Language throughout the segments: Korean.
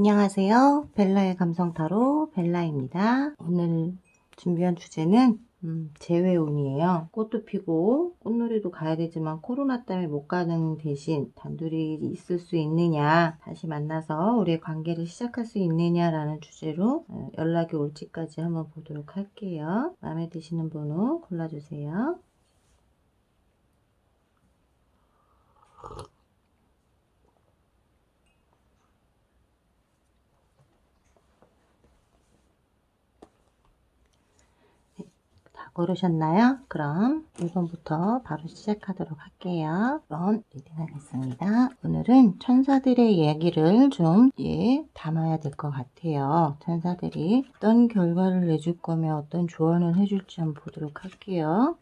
안녕하세요. 벨라의 감성타로 벨라입니다. 오늘 준비한 주제는 재회운이에요. 꽃도 피고 꽃놀이도 가야 되지만 코로나 때문에 못 가는 대신 단둘이 있을 수 있느냐, 다시 만나서 우리의 관계를 시작할 수 있느냐라는 주제로 연락이 올지까지 한번 보도록 할게요. 마음에 드시는 번호 골라주세요. 고르셨나요? 그럼 1번부터 바로 시작하도록 할게요. 1번 리딩하겠습니다. 오늘은 천사들의 이야기를 좀 담아야 될 것 같아요. 천사들이 어떤 결과를 내줄 거며 어떤 조언을 해줄지 한번 보도록 할게요.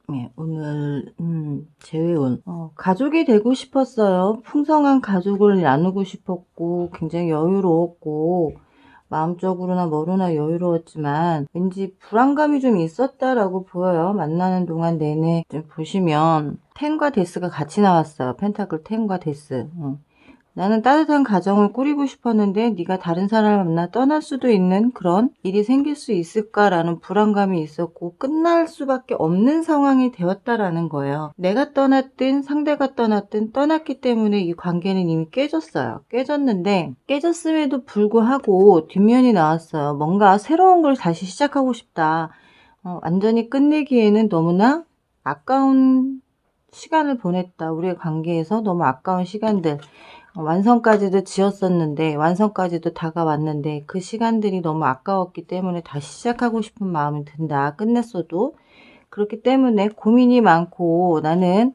네, 오늘 재회운 가족이 되고 싶었어요. 풍성한 가족을 나누고 싶었고 굉장히 여유로웠고 마음적으로나 뭐로나 여유로웠지만 왠지 불안감이 좀 있었다라고 보여요. 만나는 동안 내내 좀 보시면 10과 데스가 같이 나왔어요. 펜타클 10과 데스. 나는 따뜻한 가정을 꾸리고 싶었는데 네가 다른 사람을 만나 떠날 수도 있는 그런 일이 생길 수 있을까라는 불안감이 있었고 끝날 수밖에 없는 상황이 되었다라는 거예요. 내가 떠났든 상대가 떠났든 떠났기 때문에 이 관계는 이미 깨졌어요. 깨졌는데 깨졌음에도 불구하고 뒷면이 나왔어요. 뭔가 새로운 걸 다시 시작하고 싶다. 완전히 끝내기에는 너무나 아까운 시간을 보냈다. 우리의 관계에서 너무 아까운 시간들. 완성까지도 지었었는데 완성까지도 다가왔는데 그 시간들이 너무 아까웠기 때문에 다시 시작하고 싶은 마음이 든다. 끝냈어도. 그렇기 때문에 고민이 많고 나는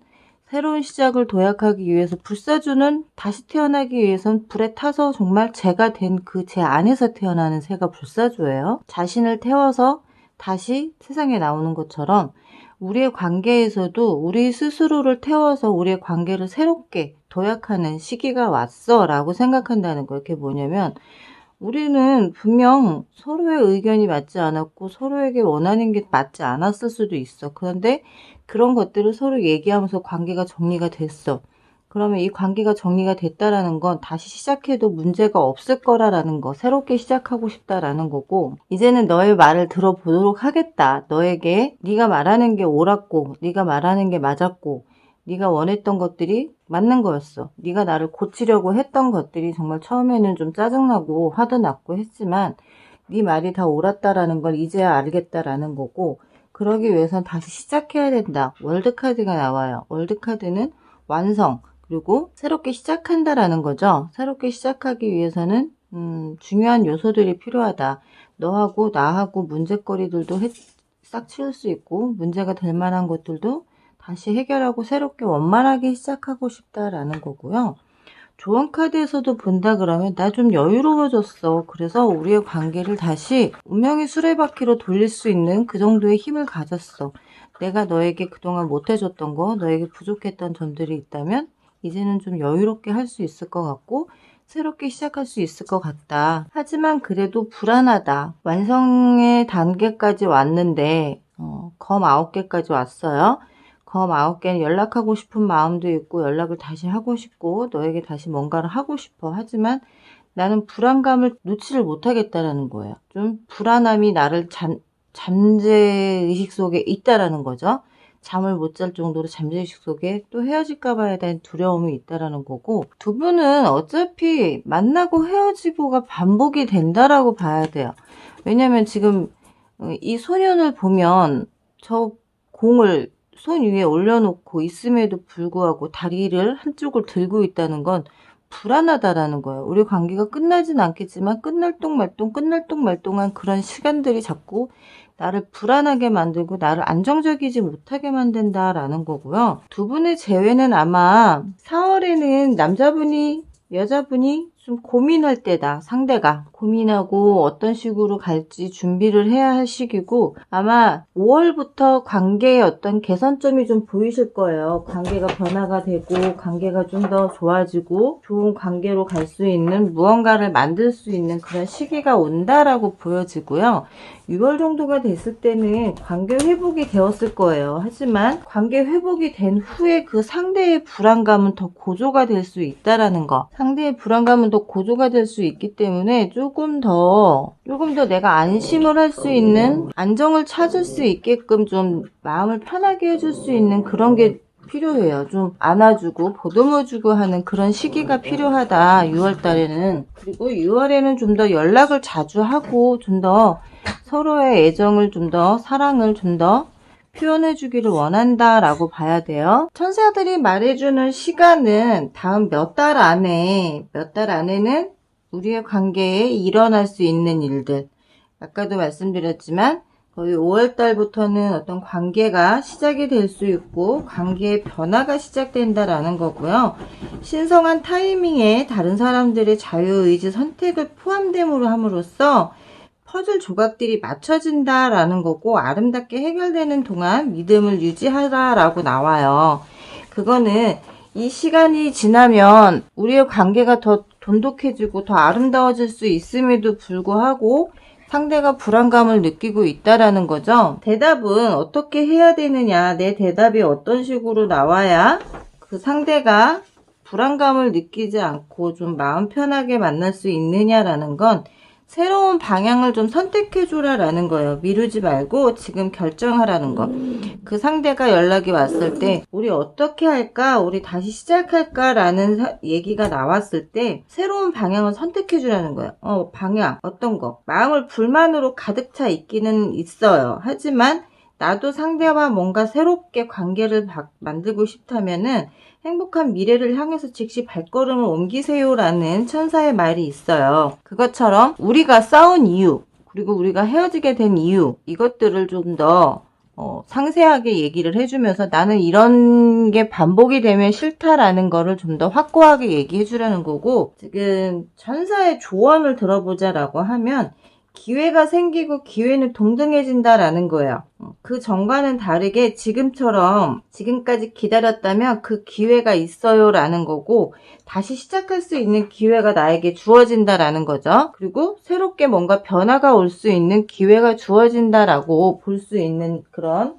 새로운 시작을 도약하기 위해서 불사주는 다시 태어나기 위해선 불에 타서 정말 제가 된 그 제 안에서 태어나는 새가 불사주예요. 자신을 태워서 다시 세상에 나오는 것처럼 우리의 관계에서도 우리 스스로를 태워서 우리의 관계를 새롭게 도약하는 시기가 왔어 라고 생각한다는 거예요. 그게 뭐냐면 우리는 분명 서로의 의견이 맞지 않았고 서로에게 원하는 게 맞지 않았을 수도 있어. 그런데 그런 것들을 서로 얘기하면서 관계가 정리가 됐어. 그러면 이 관계가 정리가 됐다라는 건 다시 시작해도 문제가 없을 거라는 거, 새롭게 시작하고 싶다라는 거고 이제는 너의 말을 들어보도록 하겠다. 너에게 네가 말하는 게 옳았고 네가 말하는 게 맞았고 네가 원했던 것들이 맞는 거였어. 네가 나를 고치려고 했던 것들이 정말 처음에는 좀 짜증나고 화도 났고 했지만 네 말이 다 옳았다라는 걸 이제야 알겠다라는 거고 그러기 위해선 다시 시작해야 된다. 월드카드가 나와요. 월드카드는 완성 그리고 새롭게 시작한다라는 거죠. 새롭게 시작하기 위해서는 중요한 요소들이 필요하다. 너하고 나하고 문제거리들도 싹 치울 수 있고 문제가 될 만한 것들도 다시 해결하고 새롭게 원만하게 시작하고 싶다라는 거고요. 조언 카드에서도 본다 그러면 나 좀 여유로워졌어. 그래서 우리의 관계를 다시 운명의 수레바퀴로 돌릴 수 있는 그 정도의 힘을 가졌어. 내가 너에게 그동안 못해줬던 거, 너에게 부족했던 점들이 있다면 이제는 좀 여유롭게 할 수 있을 것 같고 새롭게 시작할 수 있을 것 같다. 하지만 그래도 불안하다. 완성의 단계까지 왔는데 검 9개까지 왔어요. 검 9개는 연락하고 싶은 마음도 있고 연락을 다시 하고 싶고 너에게 다시 뭔가를 하고 싶어. 하지만 나는 불안감을 놓지를 못하겠다라는 거예요. 좀 불안함이 나를 잠재의식 속에 있다라는 거죠. 잠을 못 잘 정도로 잠재의식 속에 또 헤어질까 봐에 대한 두려움이 있다라는 거고 두 분은 어차피 만나고 헤어지고가 반복이 된다라고 봐야 돼요. 왜냐면 지금 이 소년을 보면 저 공을 손 위에 올려놓고 있음에도 불구하고 다리를 한쪽을 들고 있다는 건 불안하다라는 거예요. 우리 관계가 끝나진 않겠지만 끝날 똥 말똥한 그런 시간들이 자꾸 나를 불안하게 만들고 나를 안정적이지 못하게 만든다라는 거고요. 두 분의 재회는 아마 4월에는 남자분이 여자분이 좀 고민할 때다. 상대가 고민하고 어떤 식으로 갈지 준비를 해야 할 시기고, 아마 5월부터 관계의 어떤 개선점이 좀 보이실 거예요. 관계가 변화가 되고 관계가 좀 더 좋아지고 좋은 관계로 갈 수 있는 무언가를 만들 수 있는 그런 시기가 온다라고 보여지고요. 6월 정도가 됐을 때는 관계 회복이 되었을 거예요. 하지만 관계 회복이 된 후에 그 상대의 불안감은 더 고조가 될 수 있다라는 거. 상대의 불안감은 더 고조가 될 수 있기 때문에 조금 더 내가 안심을 할 수 있는, 안정을 찾을 수 있게끔 좀 마음을 편하게 해줄 수 있는 그런 게 필요해요. 좀 안아주고 보듬어주고 하는 그런 시기가 필요하다. 6월 달에는. 그리고 6월에는 좀 더 연락을 자주 하고 좀 더 서로의 애정을 좀 더, 사랑을 좀 더 표현해 주기를 원한다라고 봐야 돼요. 천사들이 말해주는 시간은 다음 몇 달 안에는 우리의 관계에 일어날 수 있는 일들. 아까도 말씀드렸지만 거의 5월 달부터는 어떤 관계가 시작이 될 수 있고 관계의 변화가 시작된다라는 거고요. 신성한 타이밍에 다른 사람들의 자유의지 선택을 포함됨으로 함으로써 퍼즐 조각들이 맞춰진다라는 거고, 아름답게 해결되는 동안 믿음을 유지하라라고 나와요. 그거는 이 시간이 지나면 우리의 관계가 더 돈독해지고 더 아름다워질 수 있음에도 불구하고 상대가 불안감을 느끼고 있다라는 거죠. 대답은 어떻게 해야 되느냐, 내 대답이 어떤 식으로 나와야 그 상대가 불안감을 느끼지 않고 좀 마음 편하게 만날 수 있느냐라는 건 새로운 방향을 좀 선택해줘라라는 거예요. 미루지 말고 지금 결정하라는 거. 그 상대가 연락이 왔을 때 우리 어떻게 할까? 우리 다시 시작할까? 라는 얘기가 나왔을 때 새로운 방향을 선택해주라는 거예요. 방향 어떤 거. 마음을 불만으로 가득 차 있기는 있어요. 하지만 나도 상대와 뭔가 새롭게 관계를 만들고 싶다면은 행복한 미래를 향해서 즉시 발걸음을 옮기세요라는 천사의 말이 있어요. 그것처럼 우리가 싸운 이유, 그리고 우리가 헤어지게 된 이유, 이것들을 좀 더 상세하게 얘기를 해주면서 나는 이런 게 반복이 되면 싫다라는 거를 좀 더 확고하게 얘기해 주라는 거고, 지금 천사의 조언을 들어보자라고 하면 기회가 생기고 기회는 동등해진다라는 거예요. 그 전과는 다르게 지금까지 기다렸다면 그 기회가 있어요라는 거고, 다시 시작할 수 있는 기회가 나에게 주어진다라는 거죠. 그리고 새롭게 뭔가 변화가 올 수 있는 기회가 주어진다라고 볼 수 있는 그런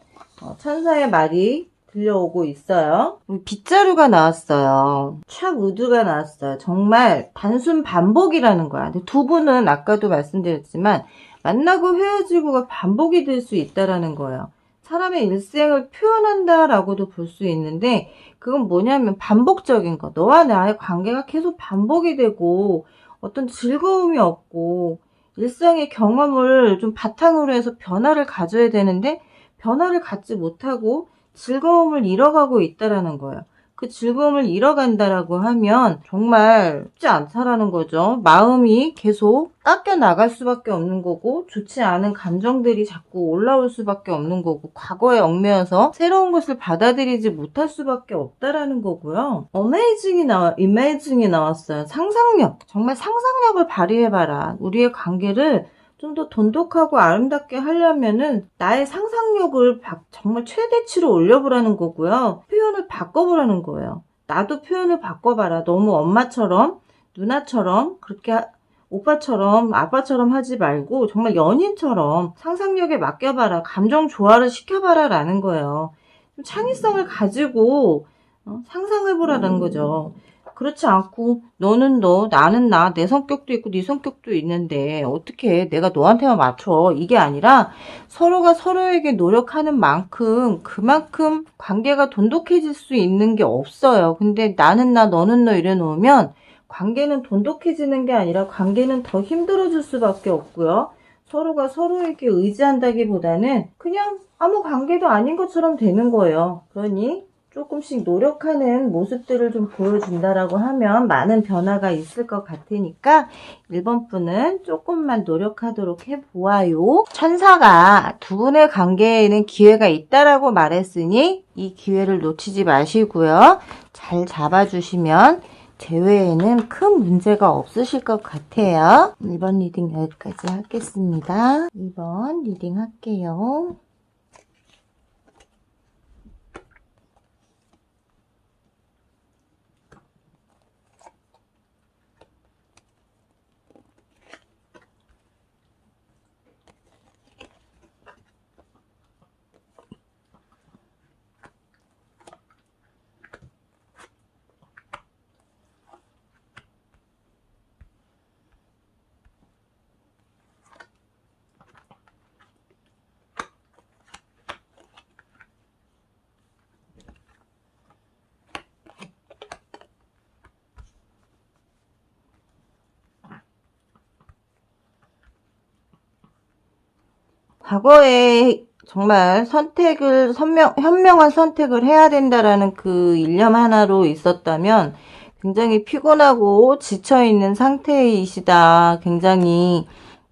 천사의 말이 들려오고 있어요. 빗자루가 나왔어요. 촥 우드가 나왔어요. 정말 단순 반복이라는 거야. 근데 두 분은 아까도 말씀드렸지만 만나고 헤어지고가 반복이 될 수 있다라는 거예요. 사람의 일생을 표현한다라고도 볼 수 있는데, 그건 뭐냐면 반복적인 거. 너와 나의 관계가 계속 반복이 되고 어떤 즐거움이 없고 일상의 경험을 좀 바탕으로 해서 변화를 가져야 되는데 변화를 갖지 못하고 즐거움을 잃어가고 있다라는 거예요. 그 즐거움을 잃어간다라고 하면 정말 쉽지 않다라는 거죠. 마음이 계속 깎여 나갈 수밖에 없는 거고, 좋지 않은 감정들이 자꾸 올라올 수밖에 없는 거고, 과거에 얽매여서 새로운 것을 받아들이지 못할 수밖에 없다라는 거고요. 이메이징이 나왔어요. 상상력. 정말 상상력을 발휘해봐라. 우리의 관계를 좀 더 돈독하고 아름답게 하려면은 나의 상상력을 정말 최대치로 올려보라는 거고요. 표현을 바꿔보라는 거예요. 나도 표현을 바꿔봐라. 너무 엄마처럼, 누나처럼, 그렇게 오빠처럼, 아빠처럼 하지 말고 정말 연인처럼 상상력에 맡겨봐라. 감정 조화를 시켜봐라 라는 거예요. 좀 창의성을 가지고 상상해보라는 거죠. 그렇지 않고 너는 너, 나는 나, 내 성격도 있고 네 성격도 있는데 어떻게 내가 너한테만 맞춰, 이게 아니라 서로가 서로에게 노력하는 만큼 그만큼 관계가 돈독해질 수 있는 게 없어요. 근데 나는 나, 너는 너 이래 놓으면 관계는 돈독해지는 게 아니라 관계는 더 힘들어질 수밖에 없고요. 서로가 서로에게 의지한다기보다는 그냥 아무 관계도 아닌 것처럼 되는 거예요. 그러니 조금씩 노력하는 모습들을 좀 보여준다라고 하면 많은 변화가 있을 것 같으니까 1번 분은 조금만 노력하도록 해보아요. 천사가 두 분의 관계에는 기회가 있다라고 말했으니 이 기회를 놓치지 마시고요. 잘 잡아주시면 제외에는 큰 문제가 없으실 것 같아요. 1번 리딩 여기까지 하겠습니다. 2번 리딩 할게요. 과거에 정말 선택을, 현명한 선택을 해야 된다라는 그 일념 하나로 있었다면 굉장히 피곤하고 지쳐있는 상태이시다. 굉장히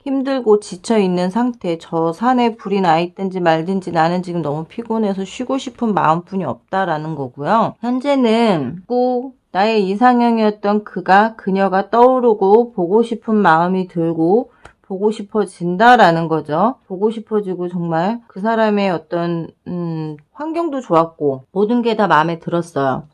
힘들고 지쳐있는 상태. 저 산에 불이 나 있든지 말든지 나는 지금 너무 피곤해서 쉬고 싶은 마음뿐이 없다라는 거고요. 현재는 꼭 나의 이상형이었던 그녀가 떠오르고 보고 싶은 마음이 들고 보고 싶어진다라는 거죠. 보고 싶어지고 정말 그 사람의 어떤 환경도 좋았고 모든 게 다 마음에 들었어요.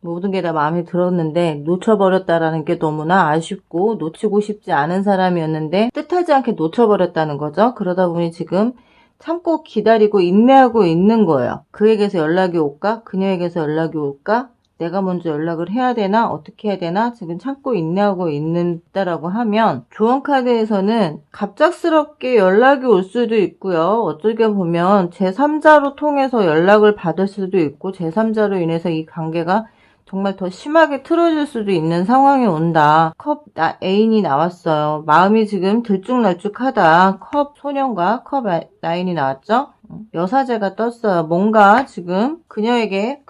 모든 게 다 마음에 들었는데 놓쳐버렸다라는 게 너무나 아쉽고 놓치고 싶지 않은 사람이었는데 뜻하지 않게 놓쳐버렸다는 거죠. 그러다 보니 지금 참고 기다리고 인내하고 있는 거예요. 그에게서 연락이 올까? 그녀에게서 연락이 올까? 내가 먼저 연락을 해야 되나? 어떻게 해야 되나? 지금 참고 인내하고 있는다라고 하면 조언 카드에서는 갑작스럽게 연락이 올 수도 있고요. 어떻게 보면 제3자로 통해서 연락을 받을 수도 있고 제3자로 인해서 이 관계가 정말 더 심하게 틀어질 수도 있는 상황이 온다. 애인이 나왔어요. 마음이 지금 들쭉날쭉하다. 컵 소년과 컵 라인이 나왔죠? 여사제가 떴어요. 뭔가 지금 그에게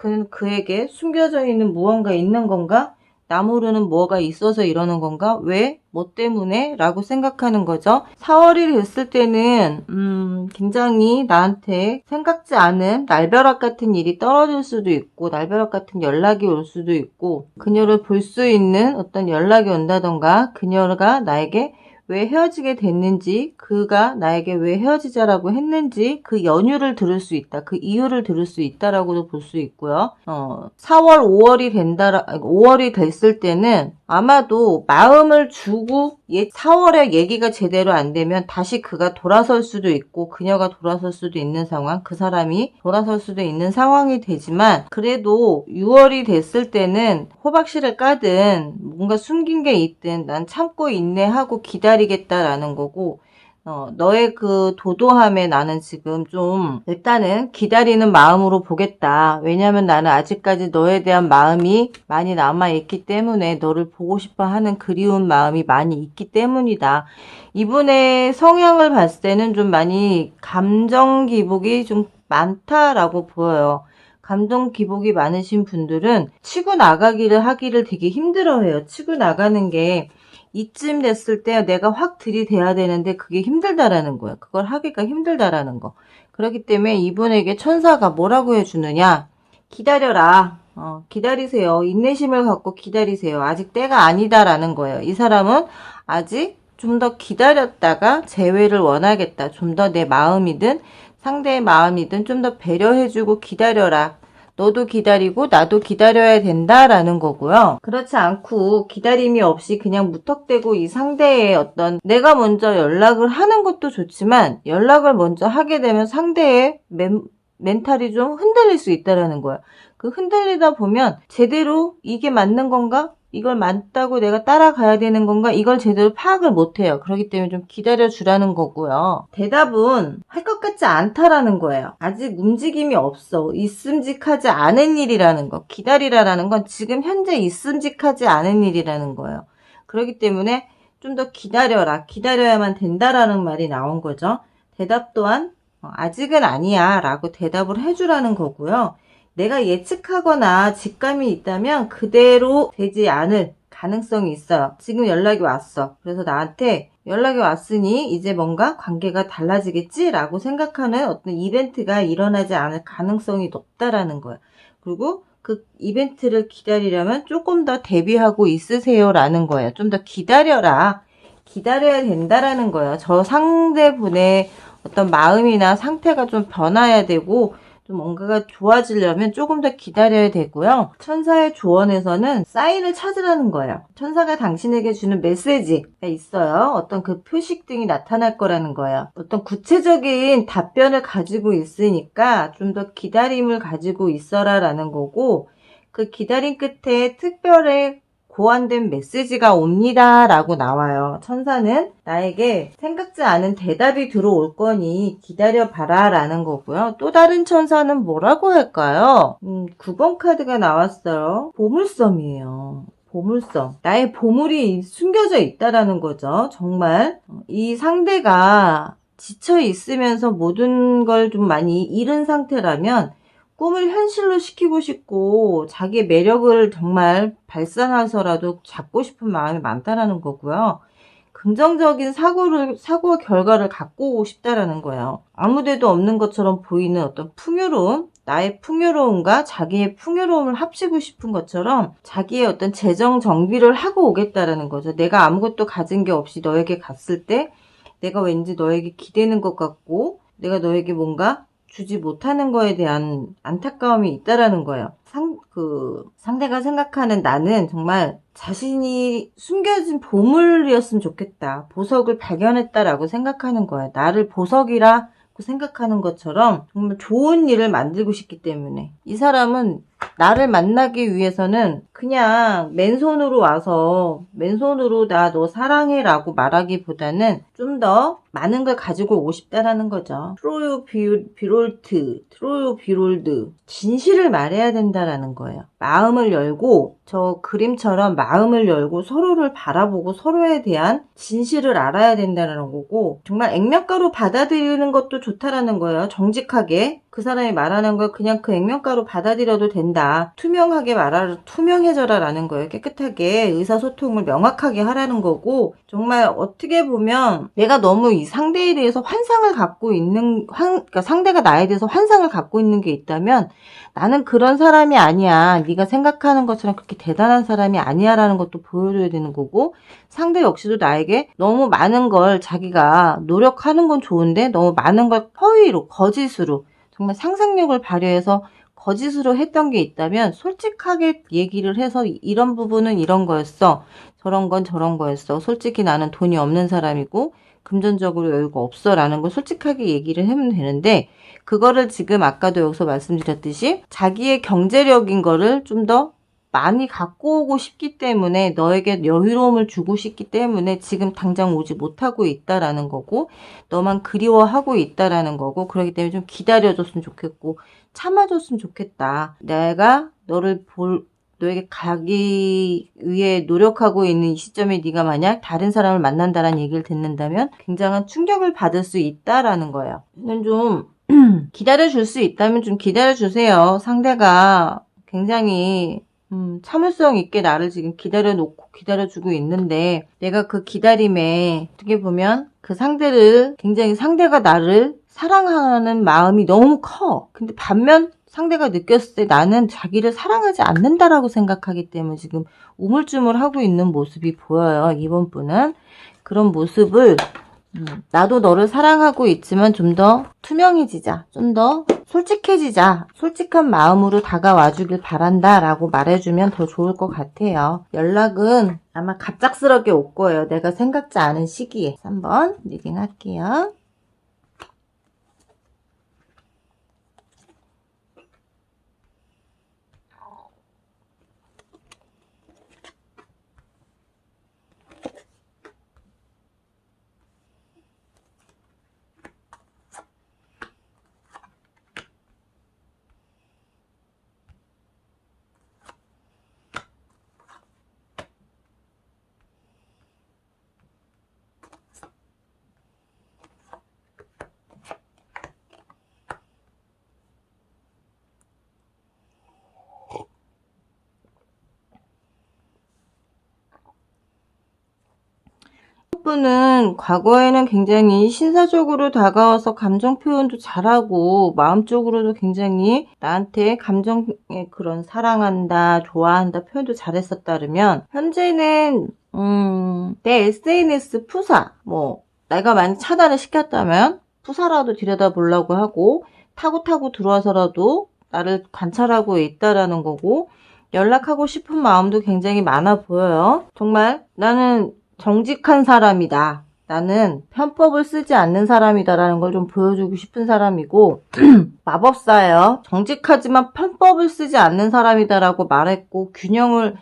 숨겨져 있는 무언가 있는 건가? 나 모르는 뭐가 있어서 이러는 건가? 왜? 뭐 때문에? 라고 생각하는 거죠. 4월이 됐을 때는 굉장히 나한테 생각지 않은 날벼락 같은 일이 떨어질 수도 있고 날벼락 같은 연락이 올 수도 있고 그녀를 볼 수 있는 어떤 연락이 온다던가 그녀가 나에게 왜 헤어지게 됐는지, 그가 나에게 왜 헤어지자라고 했는지 그 연유를 들을 수 있다. 그 이유를 들을 수 있다라고도 볼 수 있고요. 4월, 5월이 됐을 때는 아마도 마음을 주고 4월에 얘기가 제대로 안 되면 다시 그가 돌아설 수도 있고 그녀가 돌아설 수도 있는 상황, 그 사람이 돌아설 수도 있는 상황이 되지만 그래도 6월이 됐을 때는 호박씨를 까든 뭔가 숨긴 게 있든 난 참고 인내하고 기다리겠다라는 거고 너의 그 도도함에 나는 지금 좀 일단은 기다리는 마음으로 보겠다. 왜냐면 나는 아직까지 너에 대한 마음이 많이 남아있기 때문에 너를 보고 싶어 하는 그리운 마음이 많이 있기 때문이다. 이분의 성향을 봤을 때는 좀 많이 감정 기복이 좀 많다라고 보여요. 감정 기복이 많으신 분들은 치고 나가기를 하기를 되게 힘들어해요. 치고 나가는 게 이쯤 됐을 때 내가 확 들이대야 되는데 그게 힘들다라는 거예요. 그걸 하기가 힘들다라는 거. 그렇기 때문에 이분에게 천사가 뭐라고 해주느냐. 기다려라. 기다리세요. 인내심을 갖고 기다리세요. 아직 때가 아니다라는 거예요. 이 사람은 아직 좀 더 기다렸다가 재회를 원하겠다. 좀 더 내 마음이든 상대의 마음이든 좀 더 배려해주고 기다려라. 너도 기다리고 나도 기다려야 된다라는 거고요. 그렇지 않고 기다림이 없이 그냥 무턱대고 이 상대의 어떤 내가 먼저 연락을 하는 것도 좋지만 연락을 먼저 하게 되면 상대의 멘탈이 좀 흔들릴 수 있다라는 거예요. 그 흔들리다 보면 제대로 이게 맞는 건가? 이걸 맞다고 내가 따라가야 되는 건가? 이걸 제대로 파악을 못해요. 그렇기 때문에 좀 기다려주라는 거고요. 대답은 할 것 같지 않다라는 거예요. 아직 움직임이 없어. 있음직하지 않은 일이라는 거. 기다리라라는 건 지금 현재 있음직하지 않은 일이라는 거예요. 그렇기 때문에 좀 더 기다려라. 기다려야만 된다라는 말이 나온 거죠. 대답 또한 아직은 아니야 라고 대답을 해주라는 거고요. 내가 예측하거나 직감이 있다면 그대로 되지 않을 가능성이 있어요. 지금 연락이 왔어. 그래서 나한테 연락이 왔으니 이제 뭔가 관계가 달라지겠지라고 생각하는 어떤 이벤트가 일어나지 않을 가능성이 높다라는 거예요. 그리고 그 이벤트를 기다리려면 조금 더 대비하고 있으세요 라는 거예요. 좀 더 기다려라. 기다려야 된다라는 거예요. 저 상대분의 어떤 마음이나 상태가 좀 변화해야 되고 좀 뭔가가 좋아지려면 조금 더 기다려야 되고요. 천사의 조언에서는 사인을 찾으라는 거예요. 천사가 당신에게 주는 메시지가 있어요. 어떤 그 표식 등이 나타날 거라는 거예요. 어떤 구체적인 답변을 가지고 있으니까 좀 더 기다림을 가지고 있어라 라는 거고, 그 기다림 끝에 특별히 고안된 메시지가 옵니다 라고 나와요. 천사는 나에게 생각지 않은 대답이 들어올 거니 기다려봐라 라는 거고요. 또 다른 천사는 뭐라고 할까요? 9번 카드가 나왔어요. 보물섬이에요. 보물섬. 나의 보물이 숨겨져 있다라는 거죠. 정말 이 상대가 지쳐 있으면서 모든 걸 좀 많이 잃은 상태라면 꿈을 현실로 시키고 싶고 자기의 매력을 정말 발산해서라도 잡고 싶은 마음이 많다라는 거고요. 긍정적인 사고와 결과를 갖고 오고 싶다라는 거예요. 아무데도 없는 것처럼 보이는 어떤 풍요로움, 나의 풍요로움과 자기의 풍요로움을 합치고 싶은 것처럼 자기의 어떤 재정 정비를 하고 오겠다라는 거죠. 내가 아무것도 가진 게 없이 너에게 갔을 때 내가 왠지 너에게 기대는 것 같고 내가 너에게 뭔가 주지 못하는 거에 대한 안타까움이 있다라는 거예요. 상대가 생각하는 나는 정말 자신이 숨겨진 보물이었으면 좋겠다. 보석을 발견했다라고 생각하는 거예요. 나를 보석이라고 생각하는 것처럼 정말 좋은 일을 만들고 싶기 때문에 이 사람은 나를 만나기 위해서는 그냥 맨손으로 와서 맨손으로 나 너 사랑해 라고 말하기보다는 좀 더 많은 걸 가지고 오고 싶다라는 거죠. 트로요 비롤드 진실을 말해야 된다라는 거예요. 마음을 열고 저 그림처럼 마음을 열고 서로를 바라보고 서로에 대한 진실을 알아야 된다는 거고 정말 액면가로 받아들이는 것도 좋다라는 거예요. 정직하게 그 사람이 말하는 걸 그냥 그 액면가로 받아들여도 된다. 투명하게 투명해져라 라는 거예요. 깨끗하게 의사소통을 명확하게 하라는 거고 정말 어떻게 보면 내가 너무 이 상대에 대해서 환상을 갖고 있는 그러니까 상대가 나에 대해서 환상을 갖고 있는 게 있다면 나는 그런 사람이 아니야. 네가 생각하는 것처럼 그렇게 대단한 사람이 아니야 라는 것도 보여줘야 되는 거고 상대 역시도 나에게 너무 많은 걸 자기가 노력하는 건 좋은데 너무 많은 걸 허위로 거짓으로 정말 상상력을 발휘해서 거짓으로 했던 게 있다면 솔직하게 얘기를 해서 이런 부분은 이런 거였어. 저런 건 저런 거였어. 솔직히 나는 돈이 없는 사람이고 금전적으로 여유가 없어 라는 걸 솔직하게 얘기를 하면 되는데 그거를 지금 아까도 여기서 말씀드렸듯이 자기의 경제력인 거를 좀 더 많이 갖고 오고 싶기 때문에 너에게 여유로움을 주고 싶기 때문에 지금 당장 오지 못하고 있다라는 거고 너만 그리워하고 있다라는 거고 그렇기 때문에 좀 기다려줬으면 좋겠고 참아줬으면 좋겠다. 내가 너에게 가기 위해 노력하고 있는 이 시점에 네가 만약 다른 사람을 만난다라는 얘기를 듣는다면 굉장한 충격을 받을 수 있다라는 거예요. 좀 기다려줄 수 있다면 좀 기다려주세요. 상대가 굉장히 참을성 있게 나를 지금 기다려놓고 기다려주고 있는데 내가 그 기다림에 어떻게 보면 그 상대가 나를 사랑하는 마음이 너무 커. 근데 반면 상대가 느꼈을 때 나는 자기를 사랑하지 않는다라고 생각하기 때문에 지금 우물쭈물하고 있는 모습이 보여요. 이번 분은. 그런 모습을 나도 너를 사랑하고 있지만 좀 더 투명해지자. 좀 더 솔직해지자. 솔직한 마음으로 다가와 주길 바란다 라고 말해주면 더 좋을 것 같아요. 연락은 아마 갑작스럽게 올 거예요. 내가 생각지 않은 시기에. 한번 리딩 할게요. 친구는 과거에는 굉장히 신사적으로 다가와서 감정 표현도 잘하고 마음적으로도 굉장히 나한테 감정의 그런 사랑한다, 좋아한다 표현도 잘했었다면 현재는 내 SNS 푸사, 내가 만약 차단을 시켰다면 푸사라도 들여다보려고 하고 타고 들어와서라도 나를 관찰하고 있다라는 거고, 연락하고 싶은 마음도 굉장히 많아 보여요. 정말 나는 정직한 사람이다. 나는 편법을 쓰지 않는 사람이다라는 걸 좀 보여주고 싶은 사람이고, 마법사예요. 정직하지만 편법을 쓰지 않는 사람이다라고 말했고,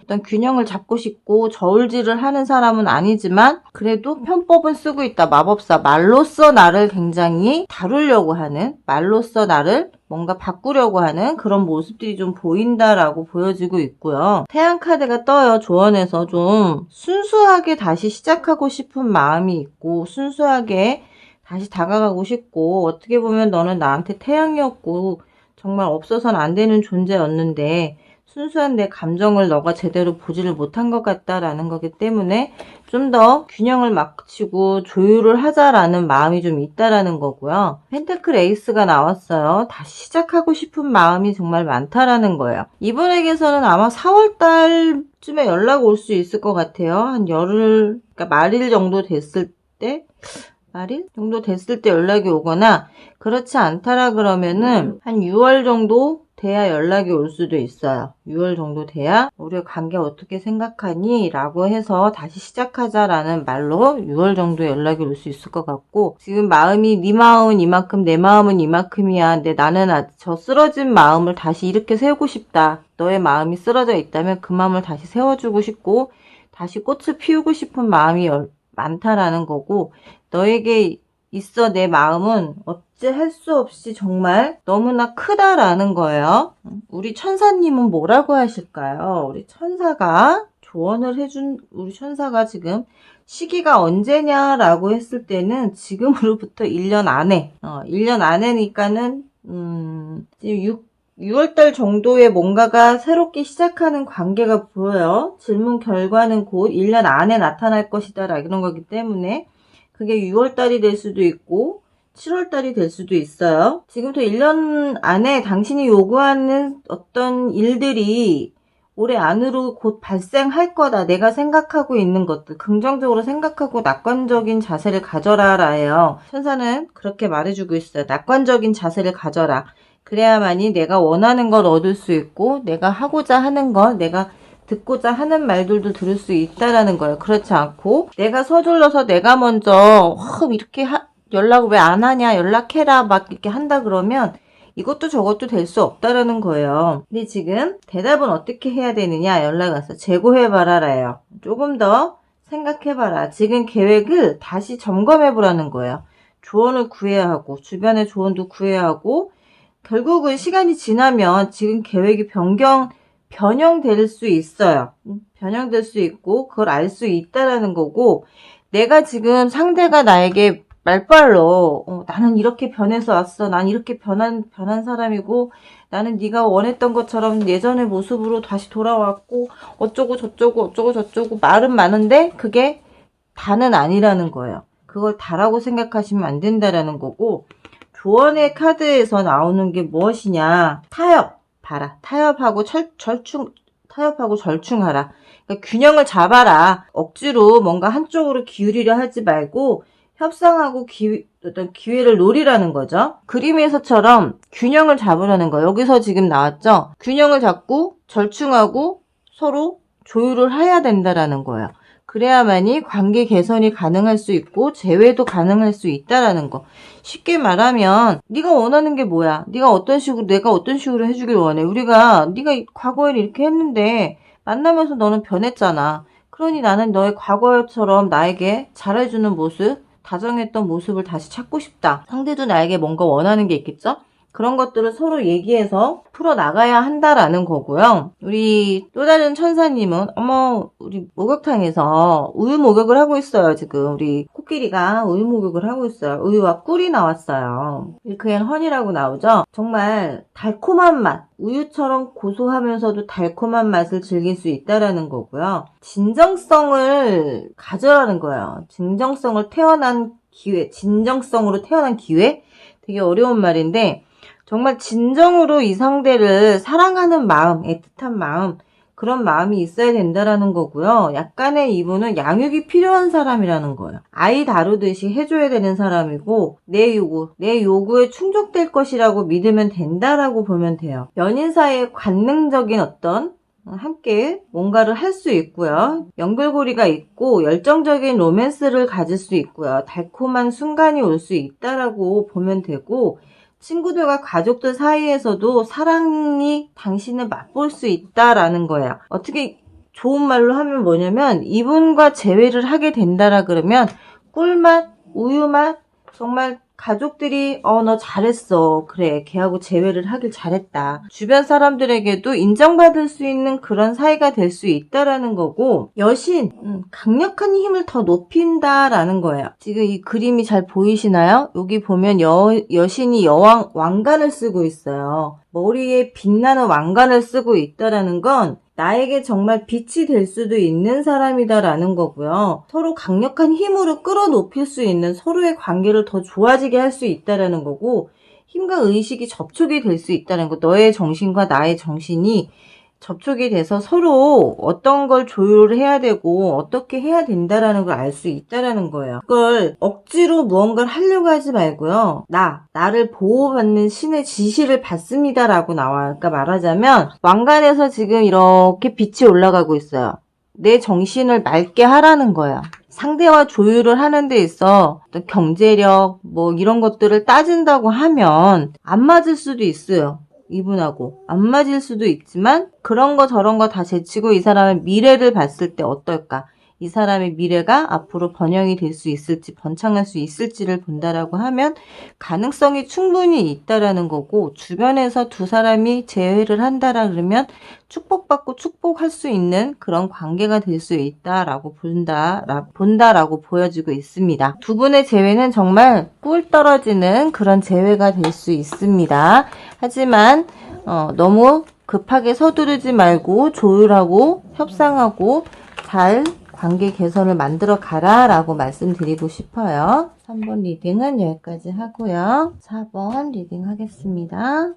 어떤 균형을 잡고 싶고 저울질을 하는 사람은 아니지만 그래도 편법은 쓰고 있다. 마법사. 말로써 나를 굉장히 다루려고 하는, 말로써 나를 뭔가 바꾸려고 하는 그런 모습들이 좀 보인다라고 보여지고 있고요. 태양 카드가 떠요. 조언에서 좀 순수하게 다시 시작하고 싶은 마음이 있고, 순수하게 다시 다가가고 싶고, 어떻게 보면 너는 나한테 태양이었고 정말 없어서는 안 되는 존재였는데 순수한 내 감정을 너가 제대로 보지를 못한 것 같다라는 거기 때문에 좀 더 균형을 맞추고 조율을 하자라는 마음이 좀 있다라는 거고요. 펜타클 에이스가 나왔어요. 다시 시작하고 싶은 마음이 정말 많다라는 거예요. 이분에게서는 아마 4월 달쯤에 연락 올 수 있을 것 같아요. 한 열흘, 그러니까 말일 정도 됐을 때, 말일 정도 됐을 때 연락이 오거나, 그렇지 않다라 그러면은 한 6월 정도 돼야 연락이 올 수도 있어요. 6월 정도 돼야 우리 관계 어떻게 생각하니? 라고 해서 다시 시작하자라는 말로 6월 정도 연락이 올 수 있을 것 같고, 지금 마음이 네 마음은 이만큼 내 마음은 이만큼이야. 근데 나는 저 쓰러진 마음을 다시 이렇게 세우고 싶다. 너의 마음이 쓰러져 있다면 그 마음을 다시 세워주고 싶고 다시 꽃을 피우고 싶은 마음이 많다라는 거고, 너에게 있어 내 마음은 어찌 할 수 없이 정말 너무나 크다라는 거예요. 우리 천사님은 뭐라고 하실까요? 우리 천사가 조언을 해준, 우리 천사가 지금 시기가 언제냐라고 했을 때는 지금으로부터 1년 안에, 1년 안에니까는 지금 6월달 정도에 뭔가가 새롭게 시작하는 관계가 보여요. 질문 결과는 곧 1년 안에 나타날 것이다 라는 거기 때문에 그게 6월달이 될 수도 있고 7월달이 될 수도 있어요. 지금부터 1년 안에 당신이 요구하는 어떤 일들이 올해 안으로 곧 발생할 거다. 내가 생각하고 있는 것들 긍정적으로 생각하고 낙관적인 자세를 가져라 라예요. 천사는 그렇게 말해주고 있어요. 낙관적인 자세를 가져라. 그래야만이 내가 원하는 걸 얻을 수 있고 내가 하고자 하는 걸, 내가 듣고자 하는 말들도 들을 수 있다라는 거예요. 그렇지 않고 내가 서둘러서 내가 먼저 이렇게 연락을 왜 안 하냐, 연락해라 막 이렇게 한다 그러면 이것도 저것도 될 수 없다라는 거예요. 근데 지금 대답은 어떻게 해야 되느냐, 연락 와서 재고해봐라라요. 조금 더 생각해봐라. 지금 계획을 다시 점검해보라는 거예요. 조언을 구해야 하고 주변의 조언도 구해야 하고, 결국은 시간이 지나면 지금 계획이 변형될 수 있어요. 변형될 수 있고 그걸 알 수 있다라는 거고, 내가 지금 상대가 나에게 말빨로 나는 이렇게 변해서 왔어. 난 이렇게 변한 사람이고 나는 네가 원했던 것처럼 예전의 모습으로 다시 돌아왔고 어쩌고 저쩌고 말은 많은데 그게 다는 아니라는 거예요. 그걸 다라고 생각하시면 안 된다라는 거고, 조언의 카드에서 나오는 게 무엇이냐, 타협. 봐라. 타협하고 절충하라. 그러니까 균형을 잡아라. 억지로 뭔가 한쪽으로 기울이려 하지 말고 협상하고 어떤 기회를 노리라는 거죠. 그림에서처럼 균형을 잡으라는 거. 여기서 지금 나왔죠? 균형을 잡고 절충하고 서로 조율을 해야 된다라는 거예요. 그래야만이 관계 개선이 가능할 수 있고 재회도 가능할 수 있다라는 거. 쉽게 말하면 네가 원하는 게 뭐야? 내가 어떤 식으로 해주길 원해? 네가 과거에 이렇게 했는데 만나면서 너는 변했잖아. 그러니 나는 너의 과거처럼 나에게 잘해주는 모습, 다정했던 모습을 다시 찾고 싶다. 상대도 나에게 뭔가 원하는 게 있겠죠? 그런 것들을 서로 얘기해서 풀어나가야 한다라는 거고요. 우리 또 다른 천사님은 어머 우리 목욕탕에서 우유 목욕을 하고 있어요. 지금 우리 코끼리가 우유 목욕을 하고 있어요. 우유와 꿀이 나왔어요. 밀크앤허니라고 나오죠. 정말 달콤한 맛, 우유처럼 고소하면서도 달콤한 맛을 즐길 수 있다라는 거고요. 진정성을 가져라는 거예요. 진정성으로 태어난 기회? 되게 어려운 말인데 정말 진정으로 이 상대를 사랑하는 마음, 애틋한 마음, 그런 마음이 있어야 된다라는 거고요. 약간의 이분은 양육이 필요한 사람이라는 거예요. 아이 다루듯이 해줘야 되는 사람이고 내 요구에 충족될 것이라고 믿으면 된다라고 보면 돼요. 연인 사이에 관능적인 어떤 함께 뭔가를 할 수 있고요. 연결고리가 있고 열정적인 로맨스를 가질 수 있고요. 달콤한 순간이 올 수 있다라고 보면 되고 친구들과 가족들 사이에서도 사랑이 당신을 맛볼 수 있다라는 거예요. 어떻게 좋은 말로 하면 뭐냐면 이분과 재회를 하게 된다라 그러면 꿀맛, 우유맛 정말 가족들이 너 잘했어. 그래 걔하고 재회를 하길 잘했다. 주변 사람들에게도 인정받을 수 있는 그런 사이가 될 수 있다라는 거고 여신 강력한 힘을 더 높인다라는 거예요. 지금 이 그림이 잘 보이시나요? 여기 보면 여신이 왕관을 쓰고 있어요. 머리에 빛나는 왕관을 쓰고 있다라는 건 나에게 정말 빛이 될 수도 있는 사람이다라는 거고요. 서로 강력한 힘으로 끌어높일 수 있는 서로의 관계를 더 좋아지게 할 수 있다라는 거고 힘과 의식이 접촉이 될 수 있다는 거. 너의 정신과 나의 정신이 접촉이 돼서 서로 어떤 걸 조율을 해야 되고 어떻게 해야 된다라는 걸 알 수 있다라는 거예요. 그걸 억지로 무언가를 하려고 하지 말고요. 나를 보호받는 신의 지시를 받습니다라고 나와. 그러니까 말하자면 왕관에서 지금 이렇게 빛이 올라가고 있어요. 내 정신을 맑게 하라는 거야. 상대와 조율을 하는 데 있어 어떤 경제력 뭐 이런 것들을 따진다고 하면 안 맞을 수도 있어요. 이분하고 안 맞을 수도 있지만 그런 거 저런 거 다 제치고 이 사람의 미래를 봤을 때 어떨까? 이 사람의 미래가 앞으로 번영이 될 수 있을지 번창할 수 있을지를 본다라고 하면 가능성이 충분히 있다라는 거고 주변에서 두 사람이 재회를 한다라 그러면 축복받고 축복할 수 있는 그런 관계가 될 수 있다라고 본다라고 보여지고 있습니다. 두 분의 재회는 정말 꿀 떨어지는 그런 재회가 될 수 있습니다. 하지만 너무 급하게 서두르지 말고 조율하고 협상하고 잘 관계 개선을 만들어 가라 라고 말씀드리고 싶어요. 3번 리딩은 여기까지 하고요. 4번 리딩 하겠습니다.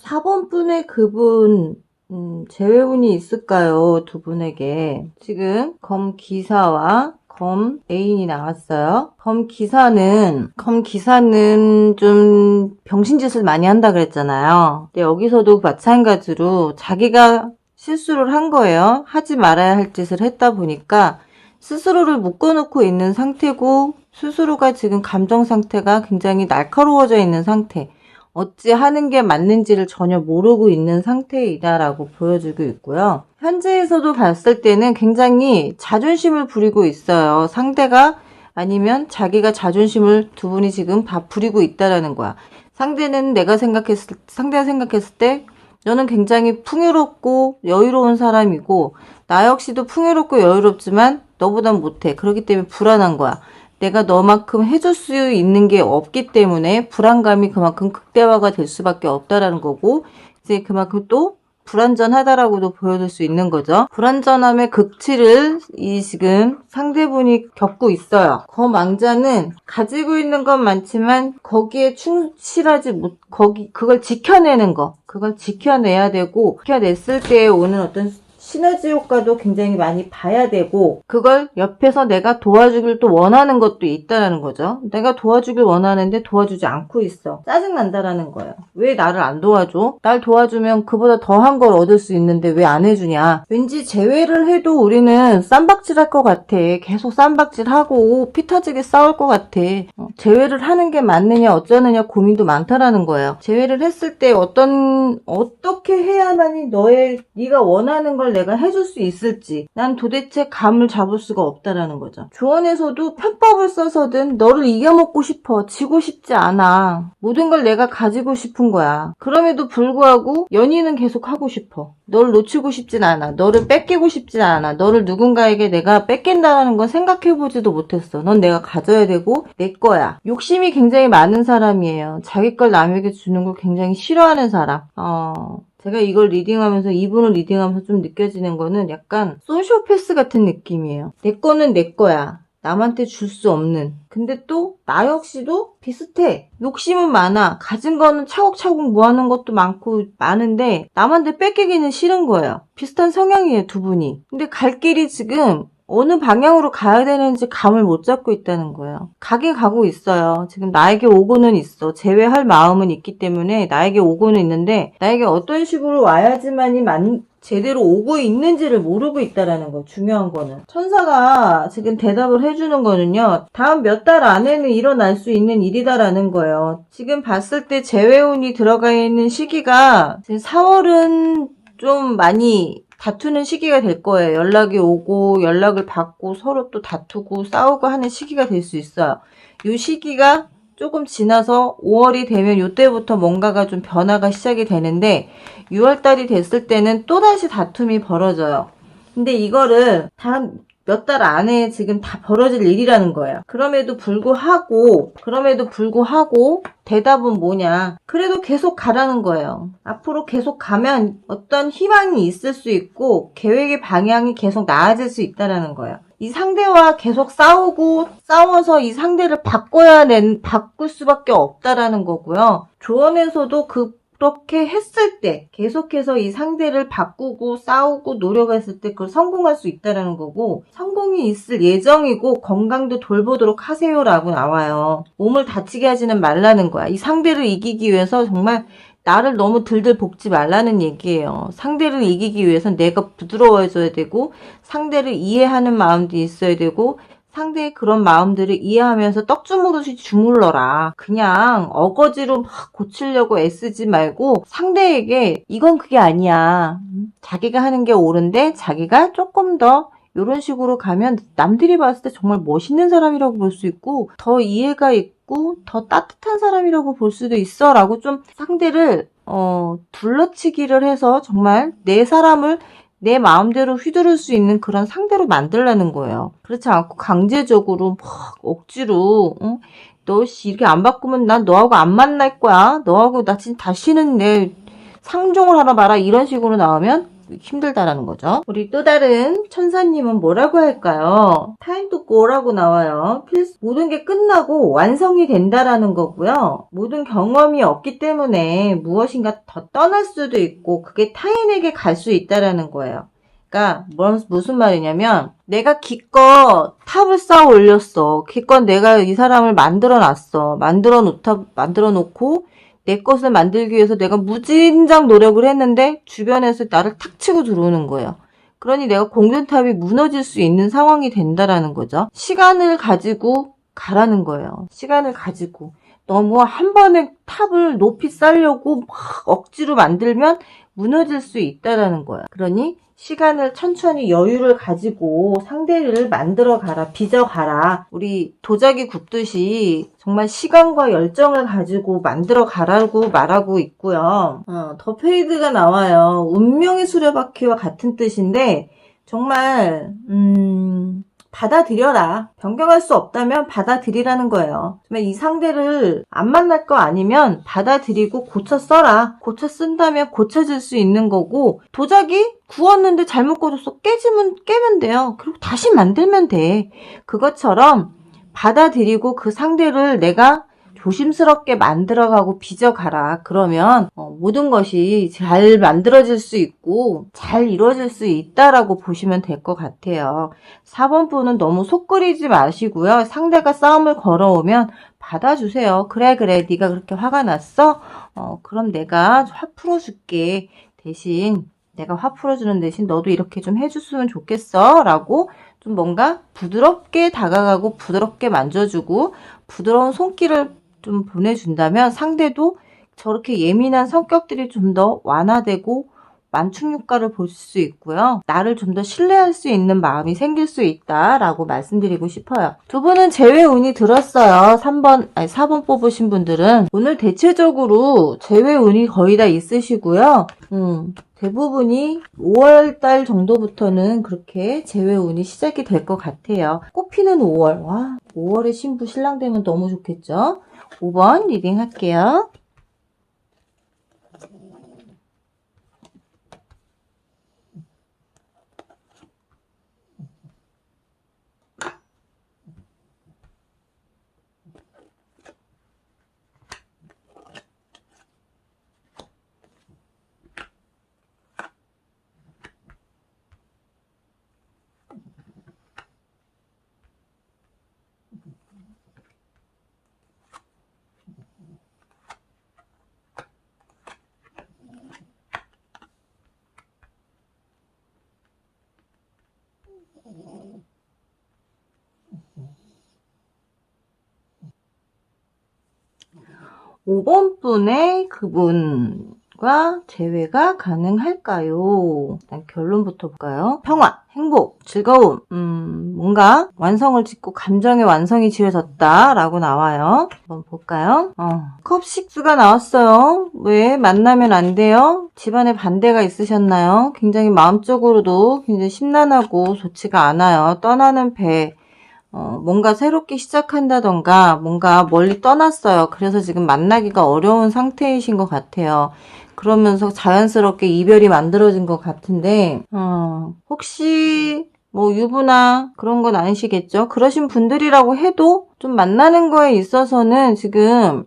4번 분의 그분 재회운이 있을까요? 두 분에게. 지금 검기사와 검 애인이 나왔어요. 검기사는 좀 병신짓을 많이 한다 그랬잖아요. 근데 여기서도 마찬가지로 자기가 실수를 한 거예요. 하지 말아야 할 짓을 했다 보니까 스스로를 묶어놓고 있는 상태고 스스로가 지금 감정 상태가 굉장히 날카로워져 있는 상태. 어찌 하는 게 맞는지를 전혀 모르고 있는 상태이다라고 보여주고 있고요. 현재에서도 봤을 때는 굉장히 자존심을 부리고 있어요. 상대가 아니면 자기가 자존심을 두 분이 지금 다 부리고 있다라는 거야. 상대가 생각했을 때 너는 굉장히 풍요롭고 여유로운 사람이고 나 역시도 풍요롭고 여유롭지만 너보단 못해. 그렇기 때문에 불안한 거야. 내가 너만큼 해줄 수 있는 게 없기 때문에 불안감이 그만큼 극대화가 될 수밖에 없다라는 거고 이제 그만큼 또 불안전하다라고도 보여줄 수 있는 거죠. 불안전함의 극치를 지금 상대분이 겪고 있어요. 검왕자는 가지고 있는 건 많지만 거기에 충실하지 그걸 지켜내는 거. 그걸 지켜내야 되고 지켜냈을 때 오는 어떤 시너지 효과도 굉장히 많이 봐야 되고 그걸 옆에서 내가 도와주길 또 원하는 것도 있다라는 거죠. 내가 도와주길 원하는데 도와주지 않고 있어. 짜증난다라는 거예요. 왜 나를 안 도와줘? 날 도와주면 그보다 더한 걸 얻을 수 있는데 왜 안 해주냐? 왠지 재회를 해도 우리는 쌈박질할 것 같아. 계속 쌈박질하고 피 터지게 싸울 것 같아. 재회를 하는 게 맞느냐 어쩌느냐 고민도 많다라는 거예요. 재회를 했을 때 어떻게 해야만이 네가 원하는 걸 걸 내가 해줄 수 있을지 난 도대체 감을 잡을 수가 없다라는 거죠. 조언에서도 편법을 써서든 너를 이겨먹고 싶어. 지고 싶지 않아. 모든 걸 내가 가지고 싶은 거야. 그럼에도 불구하고 연인은 계속 하고 싶어. 너를 놓치고 싶진 않아. 너를 뺏기고 싶진 않아. 너를 누군가에게 내가 뺏긴다라는 건 생각해보지도 못했어. 넌 내가 가져야 되고 내 거야. 욕심이 굉장히 많은 사람이에요. 자기 걸 남에게 주는 걸 굉장히 싫어하는 사람. 제가 이걸 리딩하면서, 이분을 리딩하면서 좀 느껴지는 거는 약간 소시오패스 같은 느낌이에요. 내 거는 내 거야. 남한테 줄 수 없는. 근데 또 나 역시도 비슷해. 욕심은 많아. 가진 거는 차곡차곡 모아놓은 것도 많은데 남한테 뺏기기는 싫은 거예요. 비슷한 성향이에요, 두 분이. 근데 갈 길이 지금 어느 방향으로 가야 되는지 감을 못 잡고 있다는 거예요. 가긴 가고 있어요. 지금 나에게 오고는 있어. 제외할 마음은 있기 때문에 나에게 오고는 있는데 나에게 어떤 식으로 와야지만이 제대로 오고 있는지를 모르고 있다라는 거. 중요한 거는. 천사가 지금 대답을 해주는 거는요. 다음 몇 달 안에는 일어날 수 있는 일이다라는 거예요. 지금 봤을 때 재회운이 들어가 있는 시기가 4월은 좀 많이 다투는 시기가 될 거예요. 연락이 오고 연락을 받고 서로 또 다투고 싸우고 하는 시기가 될 수 있어요. 이 시기가 조금 지나서 5월이 되면 이때부터 뭔가가 좀 변화가 시작이 되는데 6월달이 됐을 때는 또다시 다툼이 벌어져요. 근데 이거를 단 몇 달 안에 지금 다 벌어질 일이라는 거예요. 그럼에도 불구하고 대답은 뭐냐. 그래도 계속 가라는 거예요. 앞으로 계속 가면 어떤 희망이 있을 수 있고 계획의 방향이 계속 나아질 수 있다는 거예요. 이 상대와 계속 싸워서 이 상대를 바꿀 수밖에 없다라는 거고요. 조언에서도 그렇게 했을 때 계속해서 이 상대를 바꾸고 싸우고 노력했을 때 그걸 성공할 수 있다라는 거고 성공이 있을 예정이고 건강도 돌보도록 하세요라고 나와요. 몸을 다치게 하지는 말라는 거야. 이 상대를 이기기 위해서 정말 나를 너무 들들 볶지 말라는 얘기예요. 상대를 이기기 위해선 내가 부드러워져야 되고 상대를 이해하는 마음도 있어야 되고 상대의 그런 마음들을 이해하면서 떡주무듯이 주물러라. 그냥 어거지로 막 고치려고 애쓰지 말고 상대에게 이건 그게 아니야. 자기가 하는 게 옳은데 자기가 조금 더 이런 식으로 가면 남들이 봤을 때 정말 멋있는 사람이라고 볼 수 있고 더 이해가 있고 더 따뜻한 사람이라고 볼 수도 있어 라고 좀 상대를 둘러치기를 해서 정말 내 사람을 내 마음대로 휘두를 수 있는 그런 상대로 만들라는 거예요. 그렇지 않고 강제적으로 막 억지로 너 이렇게 안 바꾸면 난 너하고 안 만날 거야. 너하고 나 진짜 다시는 내 상종을 하나 봐라. 이런 식으로 나오면 힘들다라는 거죠. 우리 또 다른 천사님은 뭐라고 할까요? Time to go라고 나와요. 모든 게 끝나고 완성이 된다라는 거고요. 모든 경험이 없기 때문에 무엇인가 더 떠날 수도 있고 그게 타인에게 갈 수 있다라는 거예요. 그러니까 무슨 말이냐면 내가 기껏 탑을 쌓아 올렸어. 기껏 내가 이 사람을 만들어 놓고 내 것을 만들기 위해서 내가 무진장 노력을 했는데 주변에서 나를 탁 치고 들어오는 거예요. 그러니 내가 공든탑이 무너질 수 있는 상황이 된다라는 거죠. 시간을 가지고 가라는 거예요. 시간을 가지고. 너무 한 번에 탑을 높이 쌓으려고 막 억지로 만들면 무너질 수 있다라는 거야. 그러니 시간을 천천히 여유를 가지고 상대를 만들어 가라, 빚어 가라. 우리 도자기 굽듯이 정말 시간과 열정을 가지고 만들어 가라고 말하고 있고요. 더 페이드가 나와요. 운명의 수레바퀴와 같은 뜻인데 정말 받아들여라. 변경할 수 없다면 받아들이라는 거예요. 정말 이 상대를 안 만날 거 아니면 받아들이고 고쳐 써라. 고쳐 쓴다면 고쳐질 수 있는 거고 도자기 구웠는데 잘못 구워서 깨면 돼요. 그리고 다시 만들면 돼. 그것처럼 받아들이고 그 상대를 내가 조심스럽게 만들어가고 빚어가라. 그러면 모든 것이 잘 만들어질 수 있고 잘 이루어질 수 있다라고 보시면 될 것 같아요. 4번 분은 너무 속 끓이지 마시고요. 상대가 싸움을 걸어오면 받아주세요. 그래 네가 그렇게 화가 났어? 그럼 내가 화 풀어줄게. 대신 내가 화 풀어주는 대신 너도 이렇게 좀 해줬으면 좋겠어 라고 좀 뭔가 부드럽게 다가가고 부드럽게 만져주고 부드러운 손길을 좀 보내준다면 상대도 저렇게 예민한 성격들이 좀 더 완화되고 만충육가를 볼 수 있고요. 나를 좀 더 신뢰할 수 있는 마음이 생길 수 있다라고 말씀드리고 싶어요. 두 분은 재회 운이 들었어요. 4번 뽑으신 분들은 오늘 대체적으로 재회 운이 거의 다 있으시고요. 대부분이 5월달 정도부터는 그렇게 재회 운이 시작이 될 것 같아요. 꽃피는 5월. 와, 5월에 신부 신랑 되면 너무 좋겠죠? 5번 리딩 할게요. 5번 분의 그분과 재회가 가능할까요? 일단 결론부터 볼까요? 평화, 행복, 즐거움, 뭔가 완성을 짓고 감정의 완성이 지어졌다라고 나와요. 한번 볼까요? 컵 6가 나왔어요. 왜? 만나면 안 돼요? 집안에 반대가 있으셨나요? 굉장히 마음적으로도 굉장히 심란하고 좋지가 않아요. 떠나는 배. 뭔가 새롭게 시작한다던가 뭔가 멀리 떠났어요. 그래서 지금 만나기가 어려운 상태이신 것 같아요. 그러면서 자연스럽게 이별이 만들어진 것 같은데 혹시 뭐 유부나 그런 건 아니시겠죠? 그러신 분들이라고 해도 좀 만나는 거에 있어서는 지금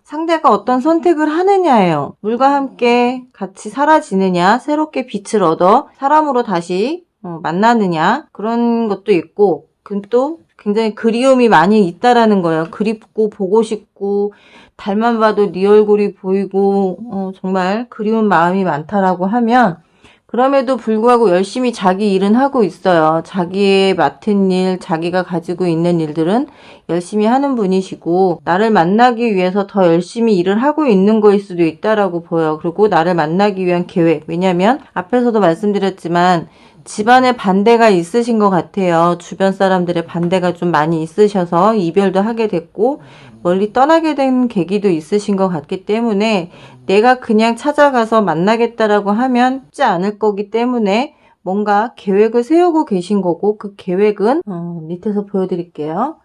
상대가 어떤 선택을 하느냐예요. 물과 함께 같이 사라지느냐, 새롭게 빛을 얻어 사람으로 다시 만나느냐, 그런 것도 있고 또 굉장히 그리움이 많이 있다라는 거예요. 그립고 보고 싶고 달만 봐도 네 얼굴이 보이고 정말 그리운 마음이 많다라고 하면 그럼에도 불구하고 열심히 자기 일은 하고 있어요. 자기의 맡은 일, 자기가 가지고 있는 일들은 열심히 하는 분이시고 나를 만나기 위해서 더 열심히 일을 하고 있는 거일 수도 있다라고 보여요. 그리고 나를 만나기 위한 계획. 왜냐하면 앞에서도 말씀드렸지만 집안에 반대가 있으신 것 같아요. 주변 사람들의 반대가 좀 많이 있으셔서 이별도 하게 됐고 멀리 떠나게 된 계기도 있으신 것 같기 때문에 내가 그냥 찾아가서 만나겠다라고 하면 쉽지 않을 거기 때문에 뭔가 계획을 세우고 계신 거고 그 계획은 밑에서 보여드릴게요.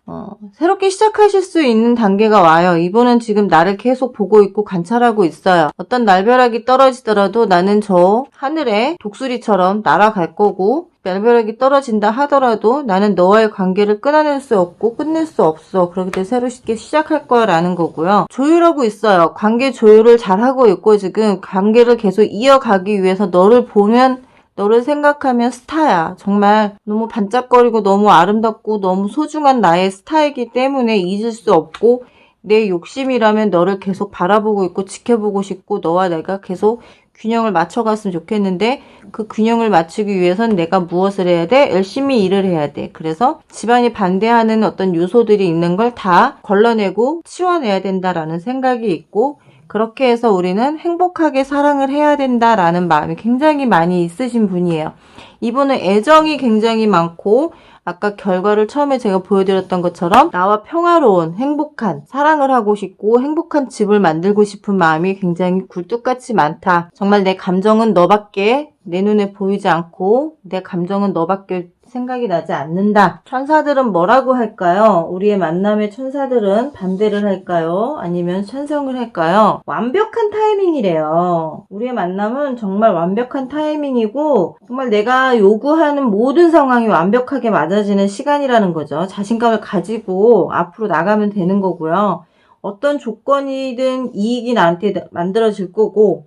새롭게 시작하실 수 있는 단계가 와요. 이분은 지금 나를 계속 보고 있고 관찰하고 있어요. 어떤 날벼락이 떨어지더라도 나는 저 하늘에 독수리처럼 날아갈 거고 날벼락이 떨어진다 하더라도 나는 너와의 관계를 끊어낼 수 없고 끝낼 수 없어. 그렇기 때문에 새롭게 시작할 거야 라는 거고요. 조율하고 있어요. 관계 조율을 잘하고 있고 지금 관계를 계속 이어가기 위해서 너를 보면 너를 생각하면 스타야. 정말 너무 반짝거리고 너무 아름답고 너무 소중한 나의 스타이기 때문에 잊을 수 없고 내 욕심이라면 너를 계속 바라보고 있고 지켜보고 싶고 너와 내가 계속 균형을 맞춰갔으면 좋겠는데 그 균형을 맞추기 위해선 내가 무엇을 해야 돼? 열심히 일을 해야 돼. 그래서 집안이 반대하는 어떤 요소들이 있는 걸 다 걸러내고 치워내야 된다라는 생각이 있고 그렇게 해서 우리는 행복하게 사랑을 해야 된다라는 마음이 굉장히 많이 있으신 분이에요. 이분은 애정이 굉장히 많고 아까 결과를 처음에 제가 보여드렸던 것처럼 나와 평화로운 행복한 사랑을 하고 싶고 행복한 집을 만들고 싶은 마음이 굉장히 굴뚝같이 많다. 정말 내 감정은 너밖에 내 눈에 보이지 않고 내 감정은 너밖에 생각이 나지 않는다. 천사들은 뭐라고 할까요? 우리의 만남의 천사들은 반대를 할까요? 아니면 찬성을 할까요? 완벽한 타이밍이래요. 우리의 만남은 정말 완벽한 타이밍이고 정말 내가 요구하는 모든 상황이 완벽하게 맞아지는 시간이라는 거죠. 자신감을 가지고 앞으로 나가면 되는 거고요. 어떤 조건이든 이익이 나한테 만들어질 거고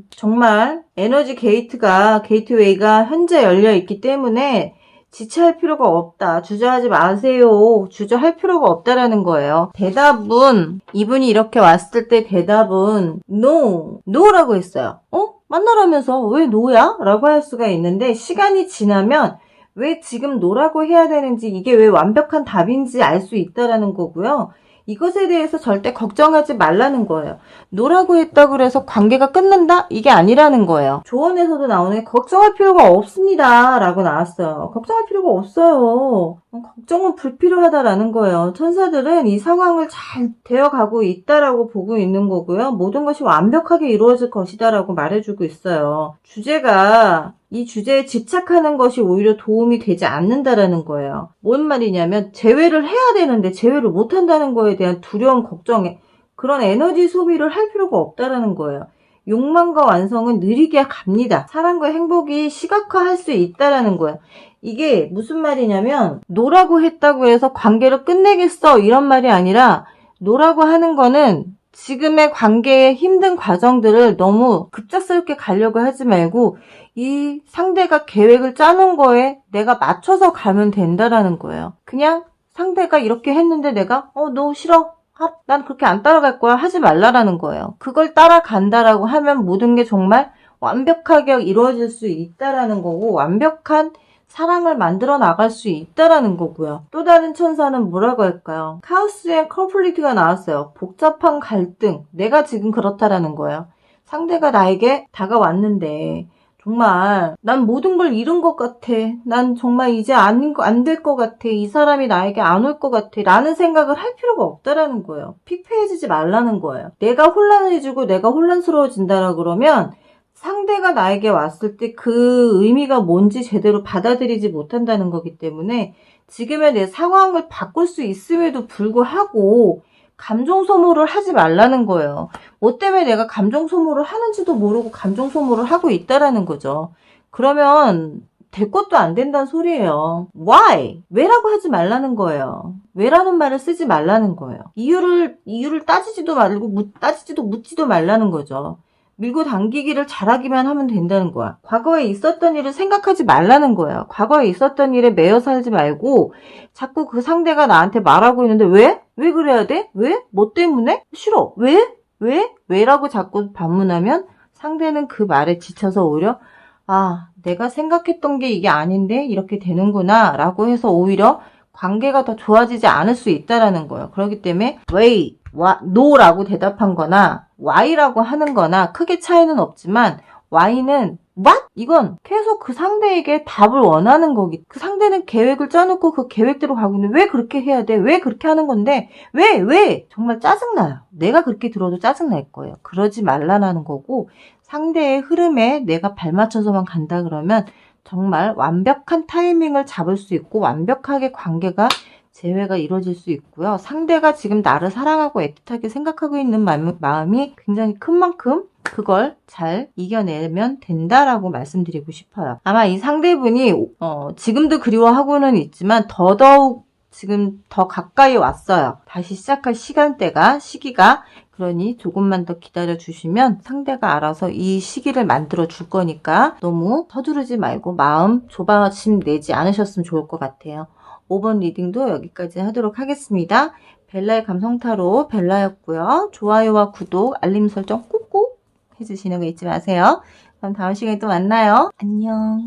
정말 에너지 게이트웨이가 현재 열려 있기 때문에 지체할 필요가 없다. 주저하지 마세요. 주저할 필요가 없다라는 거예요. 대답은 이분이 이렇게 왔을 때 대답은 no라고 했어요. 만나라면서 왜 no야? 라고 할 수가 있는데 시간이 지나면 왜 지금 no라고 해야 되는지 이게 왜 완벽한 답인지 알 수 있다라는 거고요. 이것에 대해서 절대 걱정하지 말라는 거예요. 노라고 했다고 그래서 관계가 끝난다? 이게 아니라는 거예요. 조언에서도 나오는 걱정할 필요가 없습니다 라고 나왔어요. 걱정할 필요가 없어요. 걱정은 불필요하다라는 거예요. 천사들은 이 상황을 잘 되어가고 있다라고 보고 있는 거고요. 모든 것이 완벽하게 이루어질 것이다 라고 말해주고 있어요. 이 주제에 집착하는 것이 오히려 도움이 되지 않는다라는 거예요. 뭔 말이냐면 제외를 해야 되는데 제외를 못한다는 거에 대한 두려움, 걱정에 그런 에너지 소비를 할 필요가 없다라는 거예요. 욕망과 완성은 느리게 갑니다. 사랑과 행복이 시각화할 수 있다라는 거예요. 이게 무슨 말이냐면 노라고 했다고 해서 관계를 끝내겠어 이런 말이 아니라 노라고 하는 거는 지금의 관계의 힘든 과정들을 너무 급작스럽게 가려고 하지 말고 이 상대가 계획을 짜놓은 거에 내가 맞춰서 가면 된다라는 거예요. 그냥 상대가 이렇게 했는데 내가 너 싫어. 난 그렇게 안 따라갈 거야. 하지 말라라는 거예요. 그걸 따라간다라고 하면 모든 게 정말 완벽하게 이루어질 수 있다라는 거고 완벽한 사랑을 만들어 나갈 수 있다라는 거고요. 또 다른 천사는 뭐라고 할까요? 카오스 앤 컨플릭트가 나왔어요. 복잡한 갈등. 내가 지금 그렇다라는 거예요. 상대가 나에게 다가왔는데 정말 난 모든 걸 잃은 것 같아. 난 정말 이제 안 될 것 같아. 이 사람이 나에게 안 올 것 같아. 라는 생각을 할 필요가 없다라는 거예요. 피폐해지지 말라는 거예요. 내가 혼란해지고 내가 혼란스러워진다라 그러면 상대가 나에게 왔을 때 그 의미가 뭔지 제대로 받아들이지 못한다는 거기 때문에 지금의 내 상황을 바꿀 수 있음에도 불구하고 감정 소모를 하지 말라는 거예요. 뭐 때문에 내가 감정 소모를 하는지도 모르고 감정 소모를 하고 있다라는 거죠. 그러면 될 것도 안 된다는 소리예요. Why? 왜라고 하지 말라는 거예요. 왜라는 말을 쓰지 말라는 거예요. 이유를 따지지도 말고 따지지도 묻지도 말라는 거죠. 밀고 당기기를 잘하기만 하면 된다는 거야. 과거에 있었던 일을 생각하지 말라는 거예요. 과거에 있었던 일에 매여 살지 말고 자꾸 그 상대가 나한테 말하고 있는데 왜? 왜 그래야 돼? 왜? 뭐 때문에? 싫어. 왜? 왜? 왜라고 자꾸 반문하면 상대는 그 말에 지쳐서 오히려 내가 생각했던 게 이게 아닌데 이렇게 되는구나 라고 해서 오히려 관계가 더 좋아지지 않을 수 있다라는 거예요. 그렇기 때문에 왜? no라고 대답한 거나 why라고 하는 거나 크게 차이는 없지만 why는 what? 이건 계속 그 상대에게 답을 원하는 거기. 그 상대는 계획을 짜놓고 그 계획대로 가고 있는데 왜 그렇게 해야 돼? 왜 그렇게 하는 건데? 왜? 정말 짜증나요. 내가 그렇게 들어도 짜증날 거예요. 그러지 말라는 거고 상대의 흐름에 내가 발맞춰서만 간다 그러면 정말 완벽한 타이밍을 잡을 수 있고 완벽하게 관계가 재회가 이루어질 수 있고요. 상대가 지금 나를 사랑하고 애틋하게 생각하고 있는 마음이 굉장히 큰 만큼 그걸 잘 이겨내면 된다라고 말씀드리고 싶어요. 아마 이 상대분이 지금도 그리워하고는 있지만 더더욱 지금 더 가까이 왔어요. 다시 시작할 시기가 그러니 조금만 더 기다려 주시면 상대가 알아서 이 시기를 만들어 줄 거니까 너무 서두르지 말고 마음 조바심 내지 않으셨으면 좋을 것 같아요. 5번 리딩도 여기까지 하도록 하겠습니다. 벨라의 감성타로 벨라였고요. 좋아요와 구독, 알림 설정 꾹꾹 해주시는 거 잊지 마세요. 그럼 다음 시간에 또 만나요. 안녕.